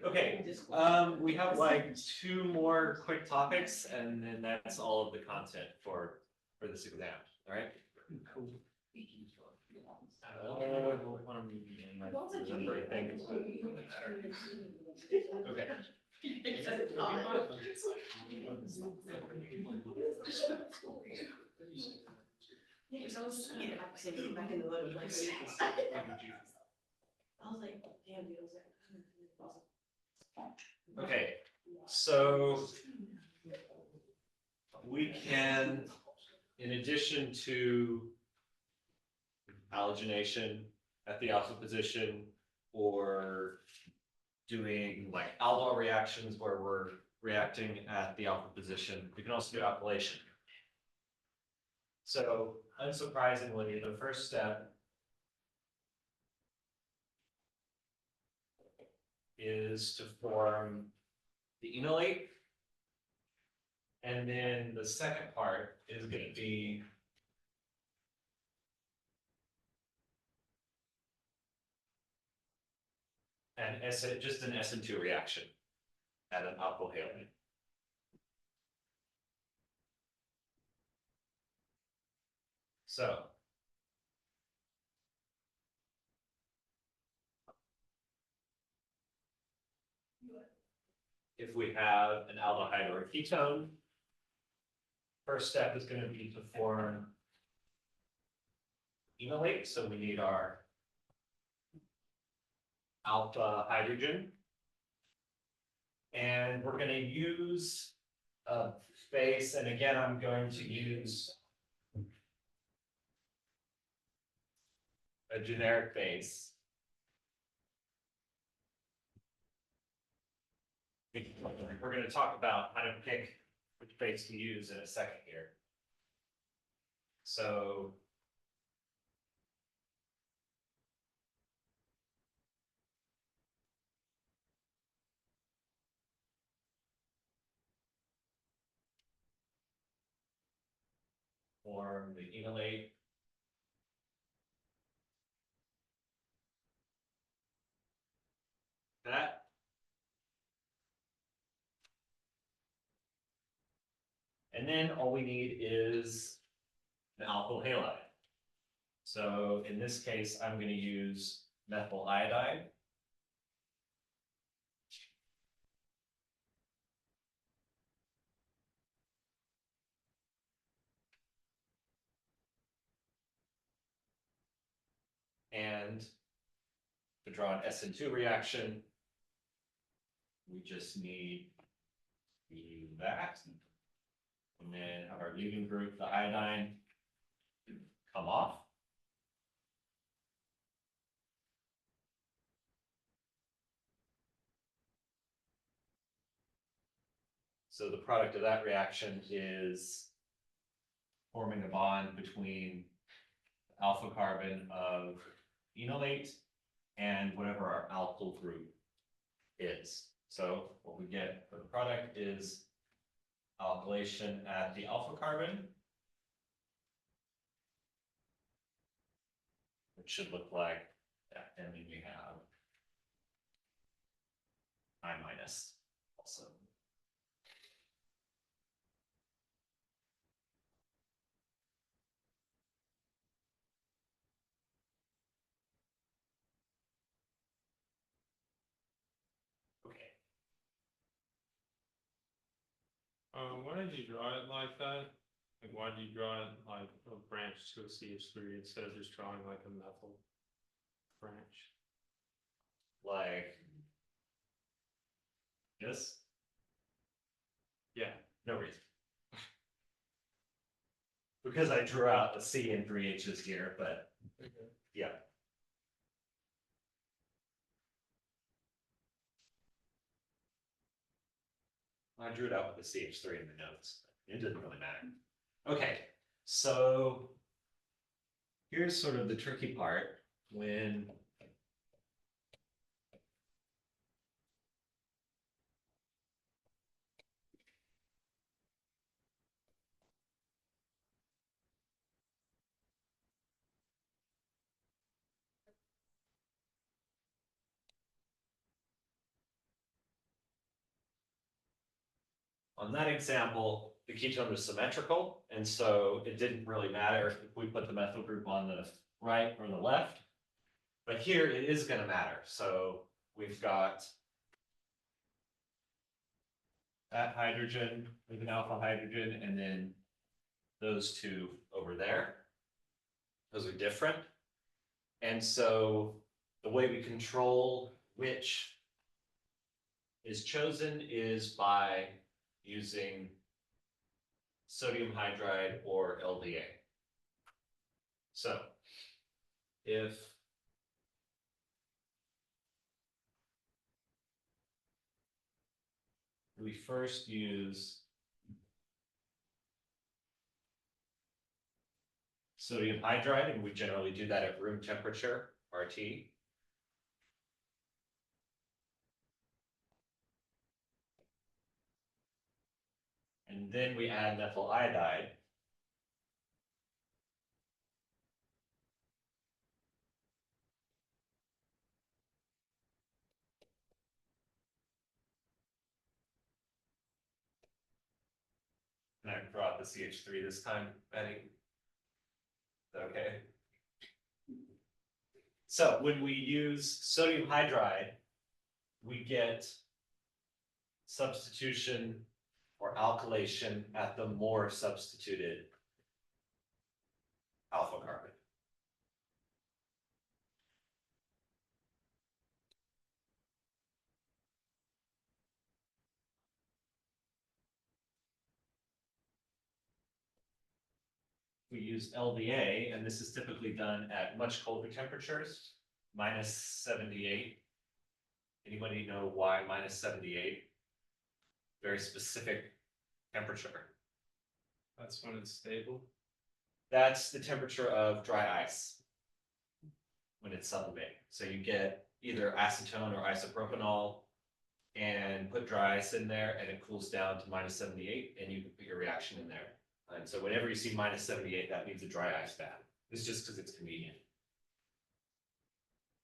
Okay, we have like 2 more quick topics, and then that's all of the content for this exam. All right. Cool. Okay. Okay, so we can, in addition to halogenation at the alpha position, or doing like aldol reactions where we're reacting at the alpha position, we can also do alkylation. So unsurprisingly, the first step is to form the enolate. And then the second part is going to be just an SN2 reaction at an alkyl halide. So if we have an aldehyde or a ketone, first step is going to be to form enolate. So we need our alpha hydrogen. And we're going to use a base. And again, I'm going to use a generic base. We're going to talk about how to pick which base to use in a second here. So form the enolate. That. And then all we need is an alkyl halide. So in this case, I'm going to use methyl iodide. And to draw an SN2 reaction, we just need that. And then have our leaving group, the iodine, come off. So the product of that reaction is forming a bond between the alpha carbon of enolate and whatever our alkyl group is. So what we get for the product is alkylation at the alpha carbon, which should look like that. And then we have I minus also. Okay. Why did you draw it like that? Like, why did you draw it like a branch to a CH3 instead of just drawing like a methyl branch? Like this? Yeah. No reason. Because I drew out a C and 3 H's here, but yeah. I drew it out with the CH3 in the notes. It doesn't really matter. Okay, so here's sort of the tricky part when on that example, the ketone was symmetrical, and so it didn't really matter if we put the methyl group on the right or the left. But here it is gonna matter, so we've got that hydrogen with an alpha hydrogen, and then those two over there. Those are different. And so the way we control which is chosen is by using sodium hydride or LDA. So if we first use sodium hydride, and we generally do that at room temperature, RT. And then we add methyl iodide. And I brought the CH3 this time, Betty. Is that okay? So when we use sodium hydride, we get substitution or alkylation at the more substituted alpha carbon. We use LDA, and this is typically done at much colder temperatures, -78. Anybody know why -78? Very specific temperature. That's when it's stable. That's the temperature of dry ice when it's sublimating. So you get either acetone or isopropanol and put dry ice in there, and it cools down to -78, and you can put your reaction in there. And so whenever you see -78, that means a dry ice bath. It's just because it's convenient.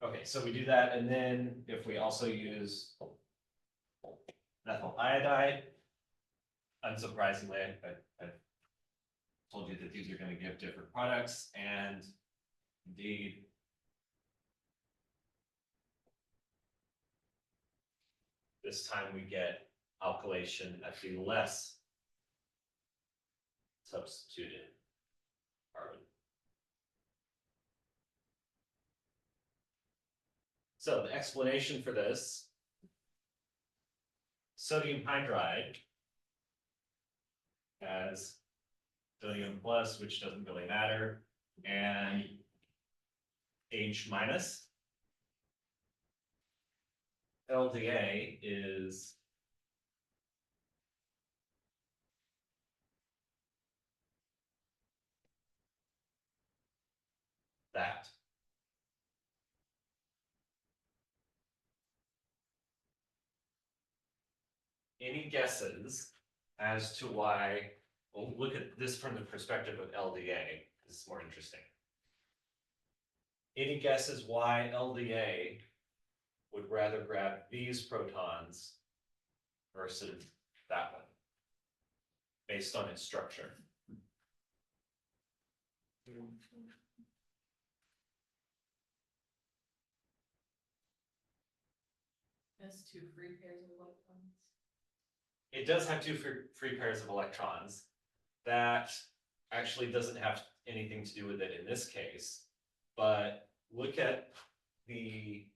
Okay, so we do that, and then if we also use methyl iodide, unsurprisingly, I've told you that these are going to give different products, and indeed, this time we get alkylation at the less substituted carbon. So the explanation for this, sodium hydride has sodium plus, which doesn't really matter, and H minus. LDA is that. Any guesses as to why, well, look at this from the perspective of LDA, this is more interesting. Any guesses why LDA would rather grab these protons versus that one, based on its structure? Has two free pairs of electrons. It does have two free pairs of electrons. That actually doesn't have anything to do with it in this case, but look at the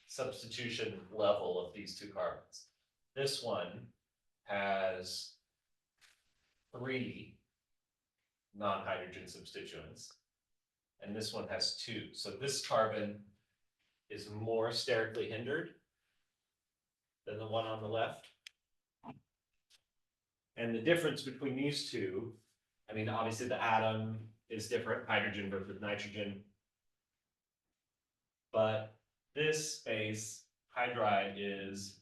substitution level of these two carbons. This one has 3 non-hydrogen substituents, and this one has 2. So this carbon is more sterically hindered than the one on the left. And the difference between these two, I mean, obviously the atom is different, hydrogen versus nitrogen. But this space, hydride, is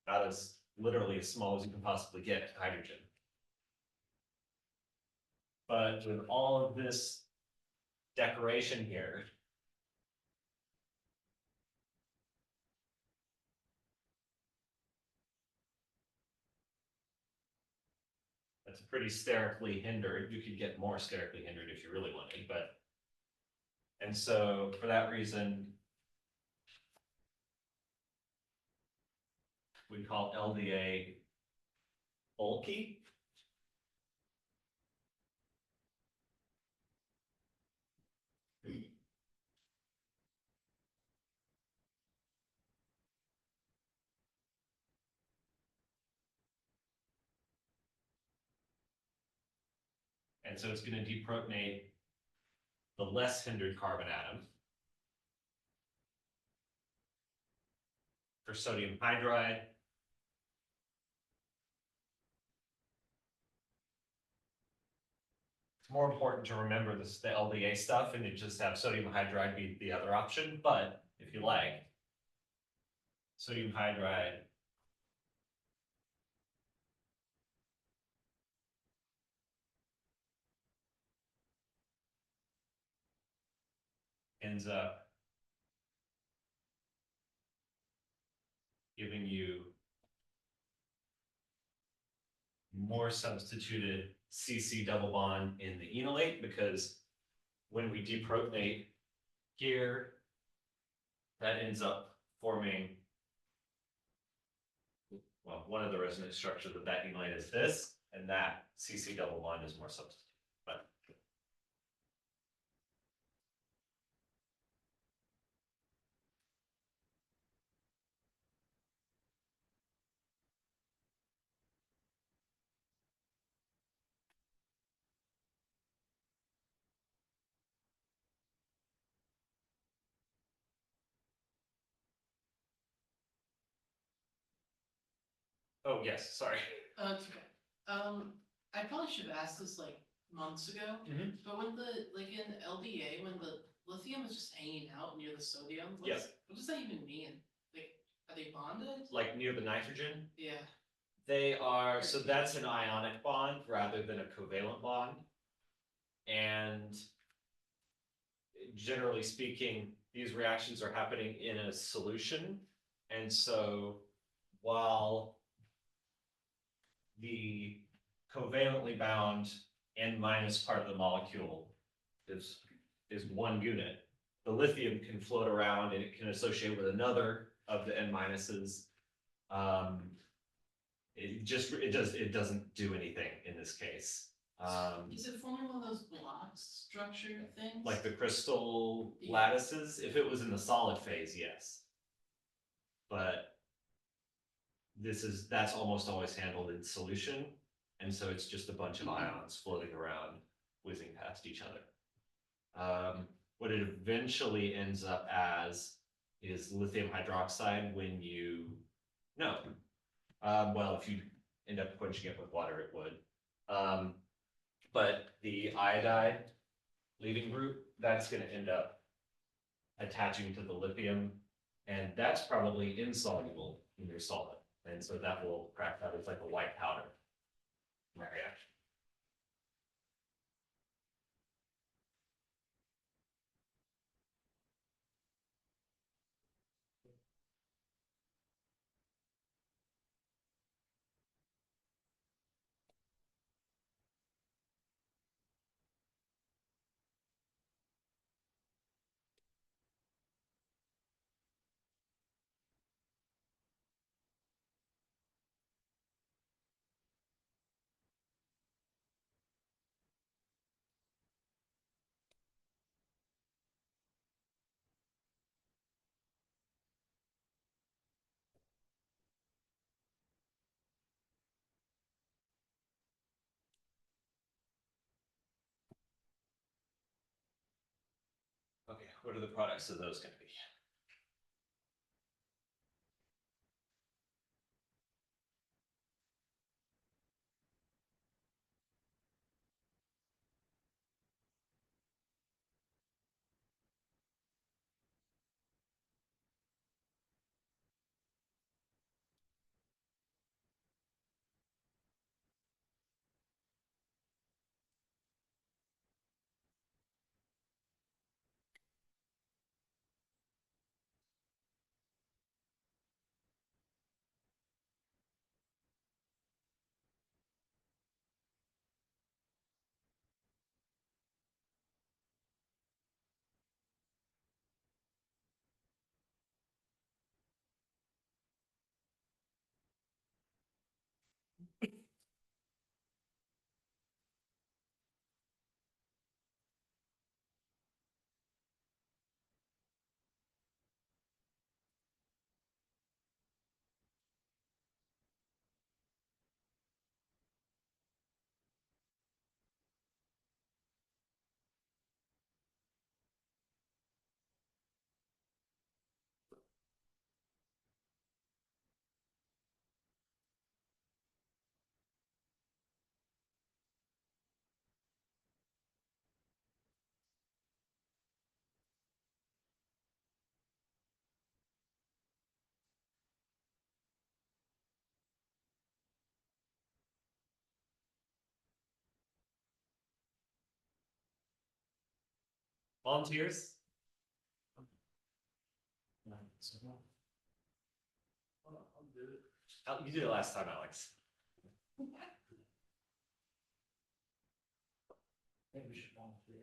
about as literally as small as you can possibly get hydrogen. But with all of this decoration here, pretty sterically hindered. You could get more sterically hindered if you really wanted, but. And so for that reason. We call LDA bulky. And so it's going to deprotonate the less hindered carbon atom. For sodium hydride, it's more important to remember this, the LDA stuff, and to just have sodium hydride be the other option. But if you like, sodium hydride ends up giving you more substituted CC double bond in the enolate, because when we deprotonate here, that ends up forming, well, one of the resonance structures of that enolate is this, and that CC double bond is more substituted. But oh yes, sorry. It's okay. I probably should have asked this like months ago, but when like in LDA, when the lithium is just hanging out near the sodium, Yes. what does that even mean? Like, are they bonded? Like near the nitrogen, Yeah. they are, so that's an ionic bond rather than a covalent bond. And generally speaking, these reactions are happening in a solution. And so while the covalently bound N minus part of the molecule is one unit, the lithium can float around and it can associate with another of the N minuses. It doesn't do anything in this case. Is it forming one of those block structure things? Like the crystal lattices, if it was in the solid phase, yes. But that's almost always handled in solution. And so it's just a bunch of ions floating around, whizzing past each other. What it eventually ends up as is lithium hydroxide when you, no. Well, if you end up quenching it with water, it would. But the iodide leaving group, that's going to end up attaching to the lithium, and that's probably insoluble in your solid. And so that will crack out as like a white powder in that reaction. Okay, what are the products of those going to be? Volunteers? You did it last time, Alex. Maybe we should volunteer.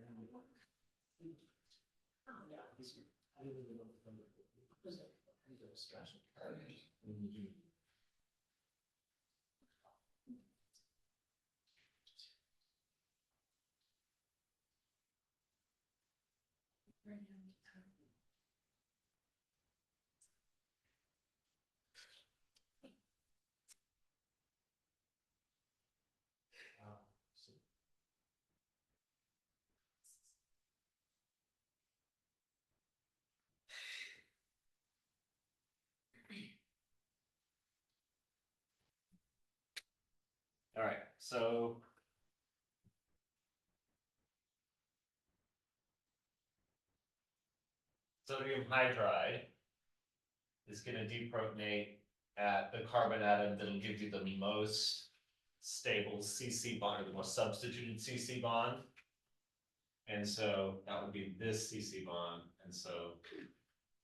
All right, so. Sodium hydride is gonna deprotonate at the carbon atom that'll give you the most stable CC bond, or the most substituted CC bond. And so that would be this CC bond, and so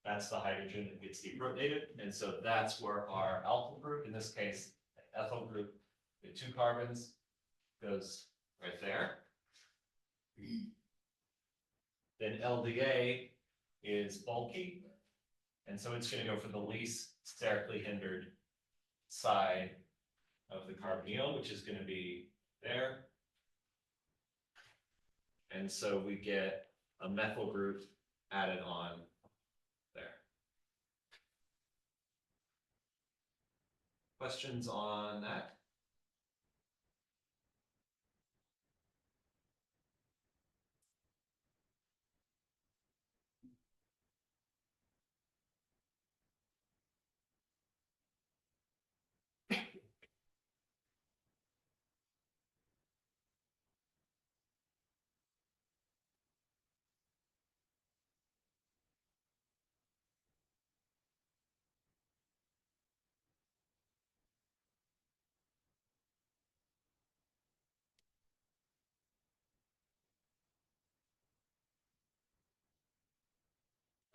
that's the hydrogen that gets deprotonated, and so that's where our alpha group, in this case, ethyl group, with 2 carbons, goes right there. Then LDA is bulky, and so it's gonna go for the least sterically hindered side of the carbonyl, which is gonna be there. And so we get a methyl group added on there. Questions on that?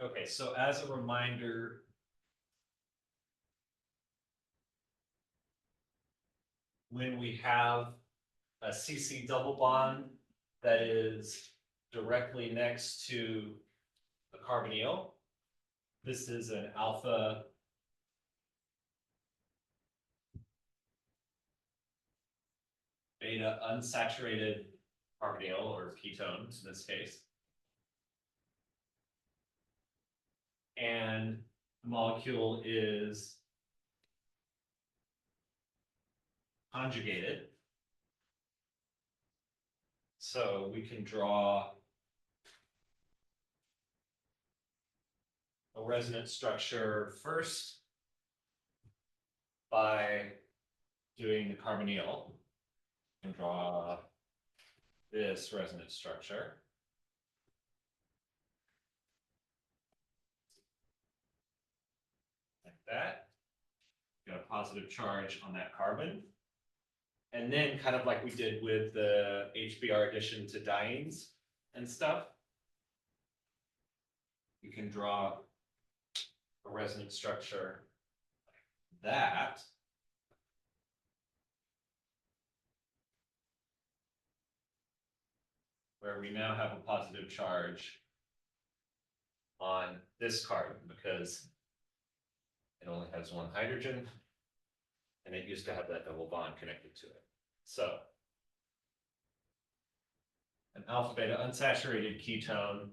Okay, so as a reminder, when we have a CC double bond that is directly next to the carbonyl, this is an alpha beta unsaturated carbonyl, or ketones in this case. And the molecule is conjugated. So we can draw a resonance structure first by doing the carbonyl, and draw this resonance structure. Like that. Got a positive charge on that carbon. And then kind of like we did with the HBr addition to dienes and stuff, you can draw a resonance structure like that. Where we now have a positive charge on this carbon because it only has 1 hydrogen and it used to have that double bond connected to it. So an alpha beta unsaturated ketone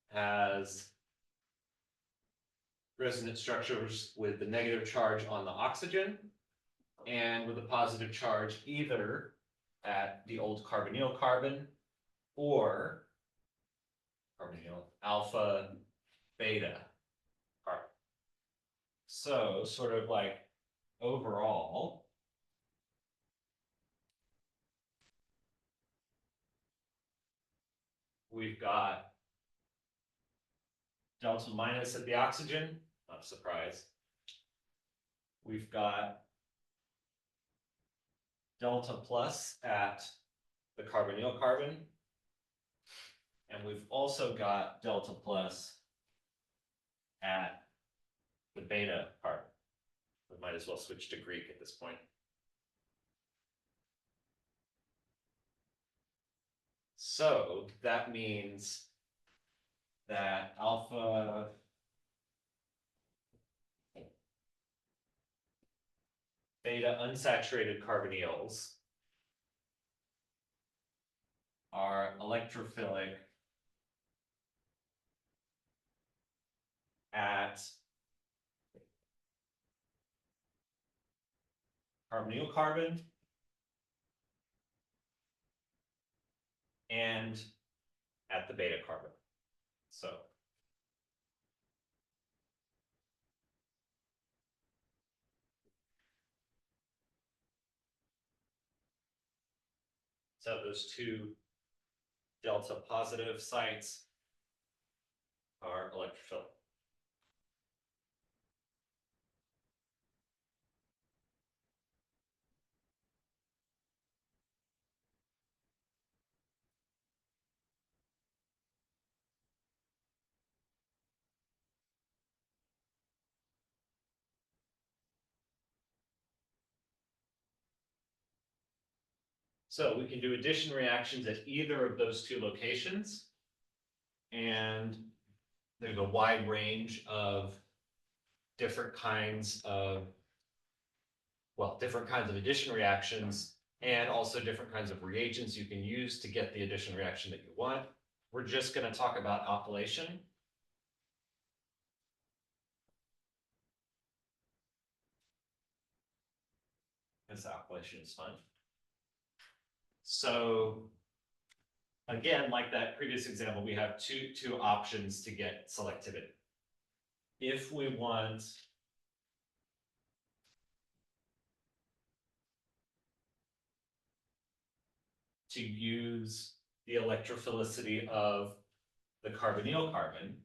has resonance structures with the negative charge on the oxygen and with a positive charge either at the old carbonyl carbon or carbonyl alpha beta carbon. So sort of like overall, we've got delta minus at the oxygen, not a surprise. We've got delta plus at the carbonyl carbon. And we've also got delta plus at the beta part. We might as well switch to Greek at this point. So that means that alpha beta unsaturated carbonyls are electrophilic at carbonyl carbon and at the beta carbon. So those two delta positive sites are electrophilic. So we can do addition reactions at either of those two locations. And there's a wide range of different kinds of, well, different kinds of addition reactions and also different kinds of reagents you can use to get the addition reaction that you want. We're just going to talk about alkylation. Because alkylation is fun. So again, like that previous example, we have two options to get selectivity. If we want to use the electrophilicity of the carbonyl carbon,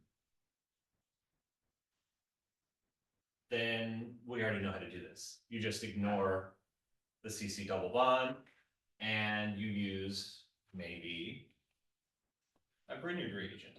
then we already know how to do this. You just ignore the CC double bond and you use maybe a Grignard reagent.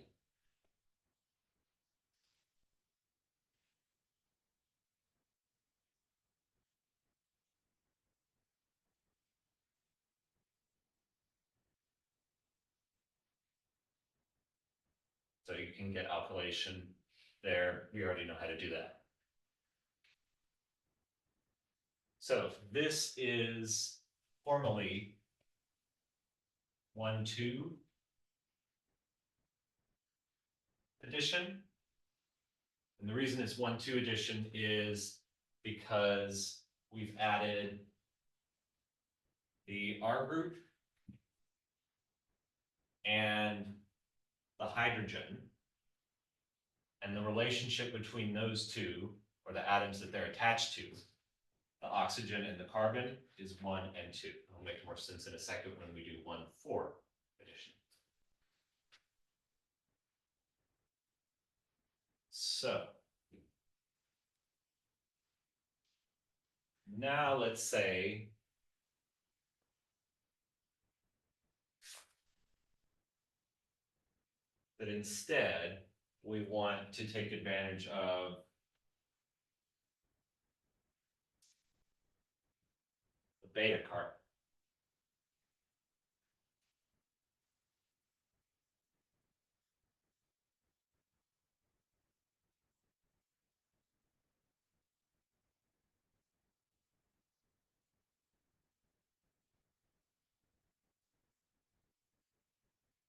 So you can get alkylation there. We already know how to do that. So this is formally 1,2 addition. And the reason it's 1,2 addition is because we've added the R group and the hydrogen. And the relationship between those two, or the atoms that they're attached to, the oxygen and the carbon, is 1 and 2. It'll make more sense in a second when we do 1,4 addition. So now let's say that instead we want to take advantage of the beta carbon.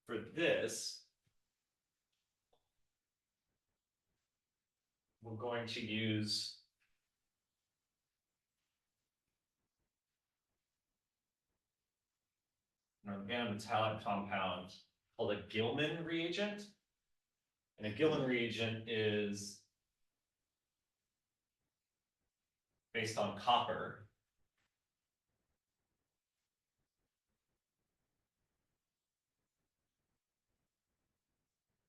For this, we're going to use an organometallic compound called a Gilman reagent. And a Gilman reagent is based on copper.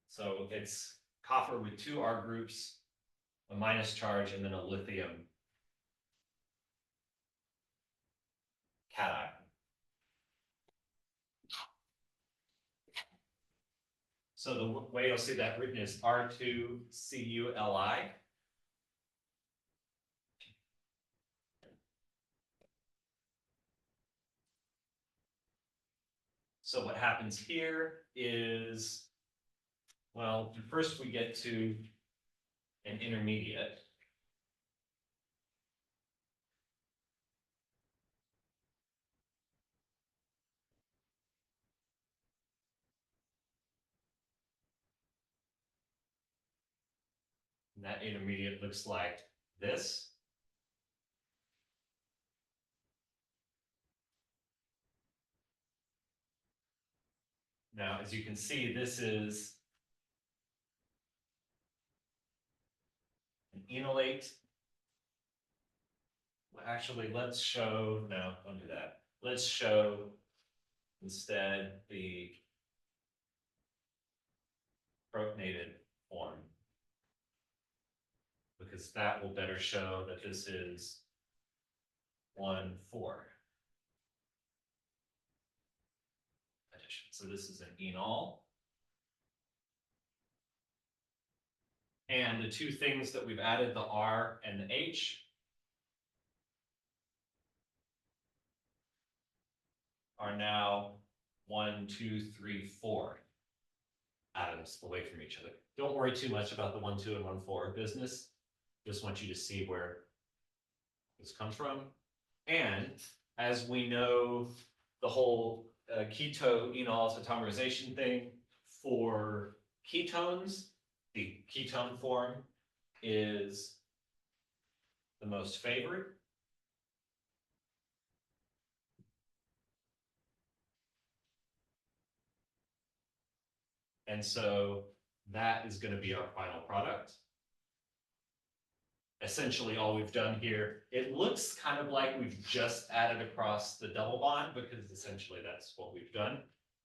So it's copper with 2 R groups, a minus charge, and then a lithium cation. So the way you'll see that written is R2CuLi. So what happens here is, well, first we get to an intermediate. And that intermediate looks like this. Now, as you can see, this is an enolate. Well, actually, let's show, no, don't do that. Let's show instead the protonated form. Because that will better show that this is 1,4 addition. So this is an enol. And the two things that we've added, the R and the H, are now 1, 2, 3, 4 atoms away from each other. Don't worry too much about the 1, 2, and 1, 4 business. Just want you to see where this comes from. And as we know, the whole keto enol atomerization thing for ketones, the ketone form is the most favored. And so that is going to be our final product. Essentially, all we've done here, it looks kind of like we've just added across the double bond because essentially that's what we've done.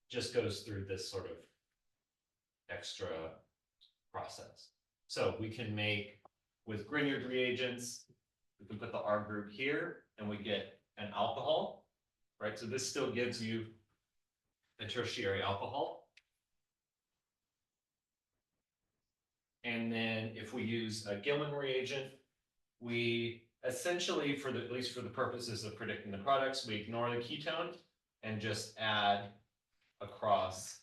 Just goes through this sort of extra process. So we can make, with Grignard reagents, we can put the R group here and we get an alcohol, right? So this still gives you a tertiary alcohol. And then if we use a Gilman reagent, we essentially, for the, at least for the purposes of predicting the products, we ignore the ketone and just add across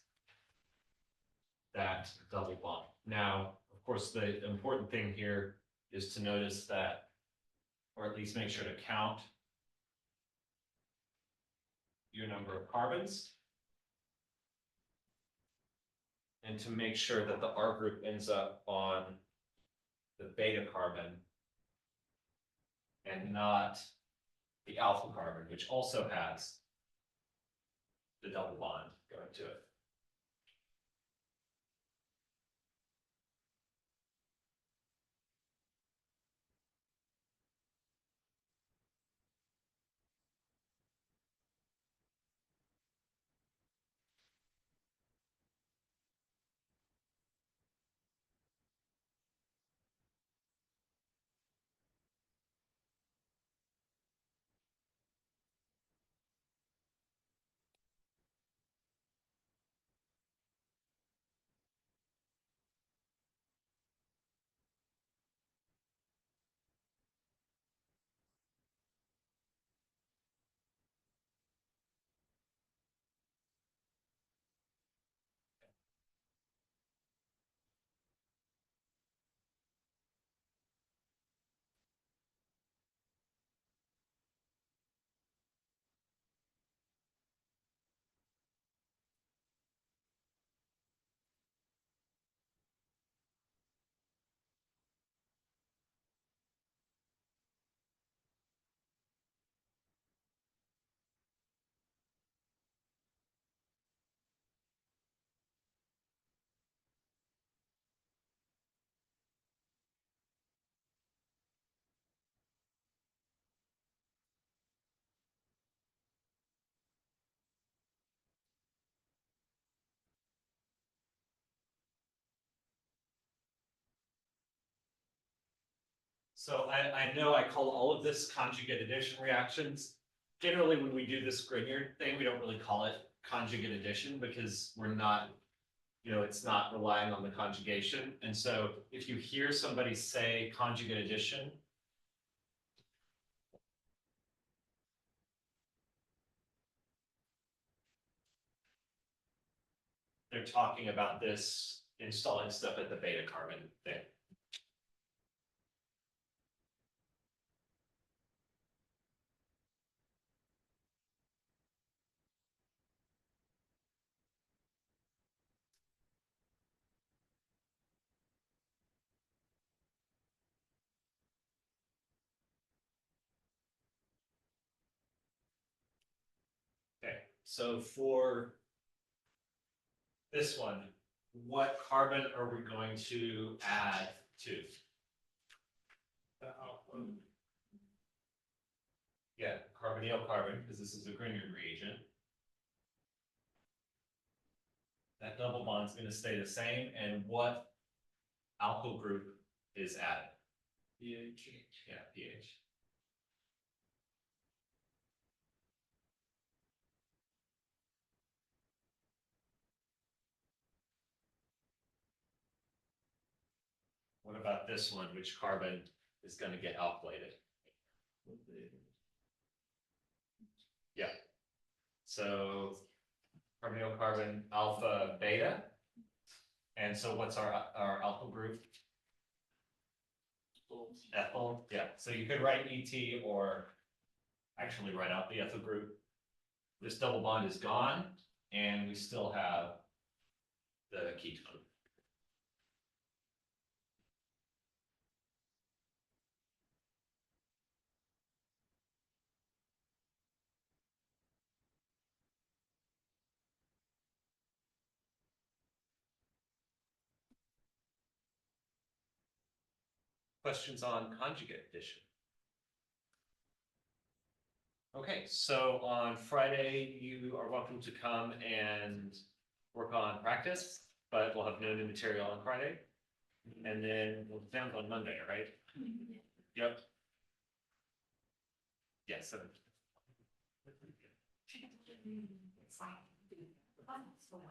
that double bond. Now, of course, the important thing here is to notice that, or at least make sure to count your number of carbons, and to make sure that the R group ends up on the beta carbon and not the alpha carbon, which also has the double bond going to it. So I know I call all of this conjugate addition reactions. Generally, when we do this Grignard thing, we don't really call it conjugate addition because we're not it's not relying on the conjugation. And so if you hear somebody say conjugate addition, they're talking about this installing stuff at the beta carbon thing. Okay, so for this one, what carbon are we going to add to? The alpha. Yeah, carbonyl carbon, because this is a Grignard reagent. That double bond's gonna stay the same, and what alkyl group is added? pH. Yeah, pH. What about this one? Which carbon is gonna get alkylated? Yeah. So carbonyl carbon alpha beta. And so what's our alkyl group? Ethyl, yeah. So you could write ET or actually write out the ethyl group. This double bond is gone and we still have the ketone. Questions on conjugate addition? Okay, so on Friday, you are welcome to come and work on practice, but we'll have no new material on Friday. And then we'll exam on Monday, right? Yep. Yes, 7.